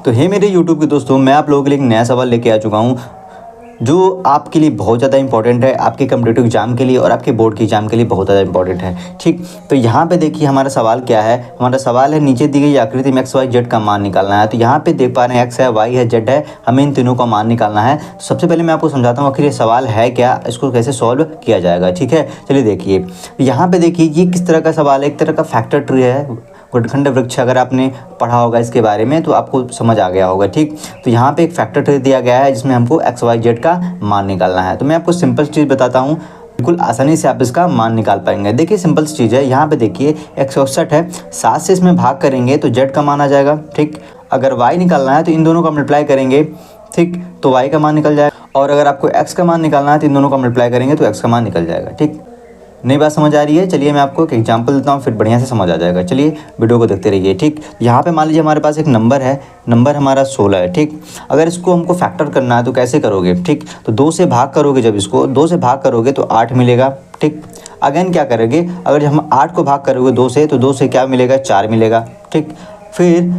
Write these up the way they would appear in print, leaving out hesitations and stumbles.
तो हे मेरे यूट्यूब के दोस्तों, मैं आप लोगों के लिए एक नया सवाल लेके आ चुका हूँ जो आपके लिए बहुत ज़्यादा इंपॉर्टेंट है, आपके कॉम्पिटिटिव एग्जाम के लिए और आपके बोर्ड के एग्जाम के लिए बहुत ज़्यादा इंपॉर्टेंट है। ठीक, तो यहाँ पे देखिए हमारा सवाल क्या है। हमारा सवाल है नीचे दी गई आकृति में एक्स वाई जेड का मान निकालना है। तो यहाँ पे देख पा रहे हैं एक्स है, वाई है, जेड है, हमें इन तीनों का मान निकालना है। तो सबसे पहले मैं आपको समझाता हूँ आखिर ये सवाल है क्या, इसको कैसे सॉल्व किया जाएगा। ठीक है, चलिए देखिए यहाँ पे देखिए ये किस तरह का सवाल है। एक तरह का फैक्टर ट्री है, गुणनखंड वृक्ष। अगर आपने पढ़ा होगा इसके बारे में तो आपको समझ आ गया होगा। ठीक, तो यहाँ पे एक फैक्टर ट्री दिया गया है जिसमें हमको एक्स वाई जेड का मान निकालना है। तो मैं आपको सिंपल चीज़ बताता हूँ, बिल्कुल आसानी से आप इसका मान निकाल पाएंगे। देखिए सिंपल चीज़ है, यहाँ पे देखिए 161 है, 7 से इसमें भाग करेंगे तो जेड का मान आ जाएगा। ठीक, अगर वाई निकालना है तो इन दोनों का मल्टीप्लाई करेंगे, ठीक, तो वाई का मान निकल जाएगा। और अगर आपको एक्स का मान निकालना है तो इन दोनों का मल्टीप्लाई करेंगे तो एक्स का मान निकल जाएगा। ठीक, नई बात समझ आ रही है। चलिए मैं आपको एक एग्जांपल देता हूँ, फिर बढ़िया से समझ आ जाएगा। चलिए वीडियो को देखते रहिए। ठीक, यहाँ पे मान लीजिए हमारे पास एक नंबर है, नंबर हमारा 16 है। ठीक, अगर इसको हमको फैक्टर करना है तो कैसे करोगे। ठीक, तो 2 से भाग करोगे, जब इसको 2 से भाग करोगे तो 8 मिलेगा। ठीक, अगेन क्या करोगे, अगर हम 8 को भाग करोगे 2 से तो 2 से क्या मिलेगा, 4 मिलेगा। ठीक, फिर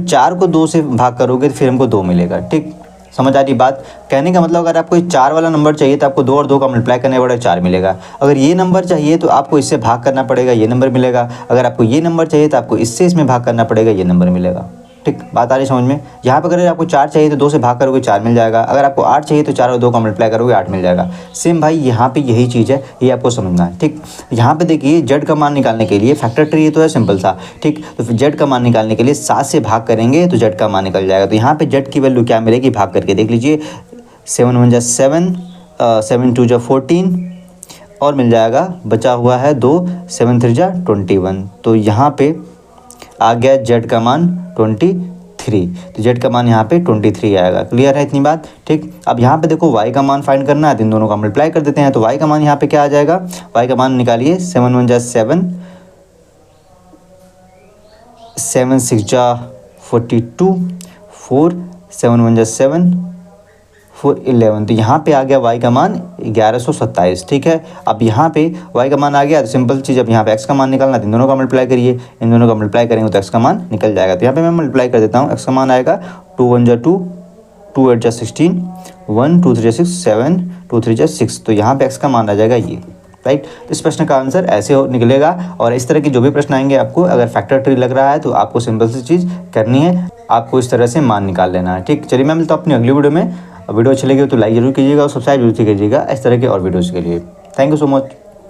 4 को 2 से भाग करोगे तो फिर हमको 2 मिलेगा। ठीक, समझ आ रही बात। कहने का मतलब अगर आपको 4 वाला नंबर चाहिए तो आपको 2 और 2 का मल्टीप्लाई करने पड़ेगा, 4 मिलेगा। अगर ये नंबर चाहिए तो आपको इससे भाग करना पड़ेगा, ये नंबर मिलेगा। अगर आपको ये नंबर चाहिए तो आपको इससे इसमें भाग करना पड़ेगा, ये नंबर मिलेगा। ठीक, बात आ रही समझ में। यहाँ पर अगर आपको 4 चाहिए तो 2 से भाग करोगे 4 मिल जाएगा। अगर आपको 8 चाहिए तो 4 और 2 का मल्टीप्लाई करोगे 8 मिल जाएगा। सेम भाई यहाँ पे यही चीज़ है, ये आपको समझना है। ठीक, यहाँ पे देखिए जेड का मान निकालने के लिए फैक्टर ट्री तो है सिंपल सा। ठीक, तो फिर जेड का मान निकालने के लिए 7 से भाग करेंगे तो जेड का मान निकल जाएगा। तो यहाँ पे जेड की वैल्यू क्या मिलेगी, भाग करके देख लीजिए। 7 1 7, 7 2 14 और मिल जाएगा, बचा हुआ है 2, 7 3 21। तो यहाँ पे आ गया जेड का मान 23। तो जेड का मान यहाँ पे 23 आएगा। क्लियर है इतनी बात। ठीक, अब यहाँ पे देखो वाई का मान फाइंड करना है तो इन दोनों का मल्टीप्लाई कर देते हैं। तो वाई का मान यहाँ पे क्या आ जाएगा, वाई का मान निकालिए। 7 1 7, 7 6 42, 4 7 1 7, 4 11। तो यहाँ पे आ गया वाई का मान 1127। ठीक है, अब यहाँ पे वाई का मान आ गया तो सिंपल चीज़, अब यहाँ पे एक्स का मान निकालना है तो इन दोनों का मल्टीप्लाई करिए। इन दोनों का मल्टीप्लाई करेंगे तो एक्स का मान निकल जाएगा। तो यहाँ पे मैं मल्टीप्लाई कर देता हूँ। एक्स का मान आएगा 2 1 2, 2 8 16, 1 2 3 6, 7 2 3 6। तो यहाँ पे एक्स का मान आ जाएगा ये। राइट, तो इस प्रश्न का आंसर ऐसे निकलेगा। और इस तरह के जो भी प्रश्न आएंगे आपको, अगर फैक्टर ट्री लग रहा है तो आपको सिंपल सी चीज़ करनी है, आपको इस तरह से मान निकाल लेना है। ठीक, चलिए मैं मिलता हूँ अपनी अगली वीडियो में। वीडियो अच्छी लगी तो लाइक जरूर कीजिएगा और सब्सक्राइब जरूर कीजिएगा इस तरह के और वीडियोज़ के लिए। Thank you so much.